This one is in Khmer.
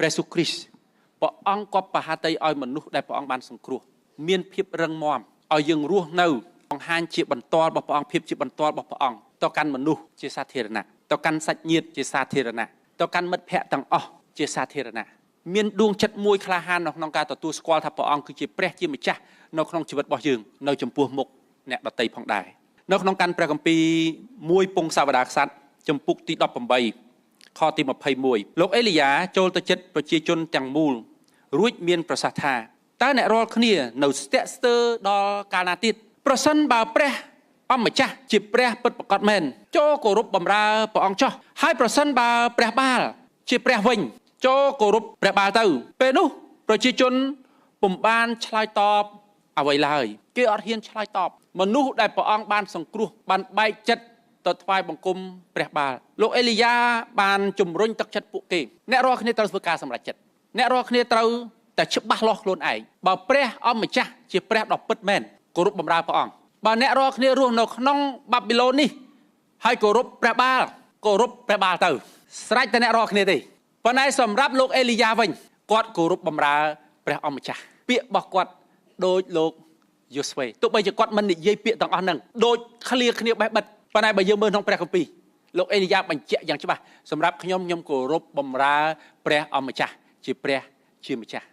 ព្រះសុគ្រីស្ទព្រះអង្គក៏ប្រហាតីឲ្យមនុស្សដែលព្រះអង្គបានសង្គ្រោះមានភាពរឹងមាំឲ្យយើងរស់នៅបង្ហាញជាបន្ទាល់របស់ព្រះអង្គភាពជាបន្ទាល់របស់ព្រះអង្គទៅកាន់មនុស្សជាសាធារណៈទៅកាន់សាច់ញាតិជាសាធារណៈទៅកាន់មិត្តភ័ក្តិទាំងអស់ជាសាធារណៈមានដួងចិត្តមួយក្លាហាននៅក្នុងការទទួលស្គាល់ថាព្រះអង្គគឺជាព្រះជាម្ចាស់នៅក្នុងជីវិតរបស់យើងនៅចំពោះមុខអ្នកដទៃផងដែរនៅក្នុងកាន់ព្រះគម្ពីរ1ពងសាវតារក្សត្រចំពុកទី18ខទី21លោកអេលីយ៉ាចូលទៅចិត្តប្រជាជនទាំងមូលរួចមានប្រសាសន៍ថាតើអ្នករាល់គ្នានៅស្ទាក់ស្ទើរដល់កាលណាទៀតប្រសិនបើព្រះអម្ចាស់ជាព្រះពិតប្រាកដមែនចូលគោរពបម្រើព្រះអង្គចោះហើយប្រសិនបើព្រះបាលជាព្រះវិញចូលគោរពព្រះបាលទៅពេលនោះប្រជាជនពុំបានឆ្លើយតបអ្វីឡើយគេអត់ហ៊ានឆ្លើយតបមនុស្សដែលព្រះអង្គបានសង្គ្រោះបានបែកចិត្តទៅថ្វាយបង្គំព្រះបាលលោកអេលីយ៉ាបានជំរុញទឹកចិត្តពួកគេអ្នករាល់គ្នាត្រូវធ្វើការសម្រេចចិត្តអ្នករាល់គ្នាត្រូវតែច្បាស់លាស់ខ្លួនឯងបើព្រះអម្ចាស់ជាព្រះដ៏ពិតមែនគោរពបម្រើព្រះអង្គបើអ្នករាល់គ្នារស់នៅក្នុងបាប៊ីឡូននេះហើយគោរពព្រះបាលគោរពព្រះបាលទៅស្រេចតែអ្នករាល់គ្នាទេប៉ុន្តែសម្រាប់លោកអេលីយ៉ាវិញគាត់គោរពបម្រើព្រះអម្ចាស់ពាក្យរបស់គាត់ដូចលោកយូស្វេទោះបីជាគាត់មិននិយាយពាក្យទាំងអស់ហ្នឹងដូចឃ្លាគ្នាបេះបិទប៉ុន្តែបើយើងមើលក្នុងព្រះគម្ពីរលោកអេលីយ៉ាបញ្ជាក់យ៉ាងច្បាស់សម្រាប់ខ្ញុំគោរពបម្រើព្រះអម្ចាស់ជាព្រះជាម្ចាស់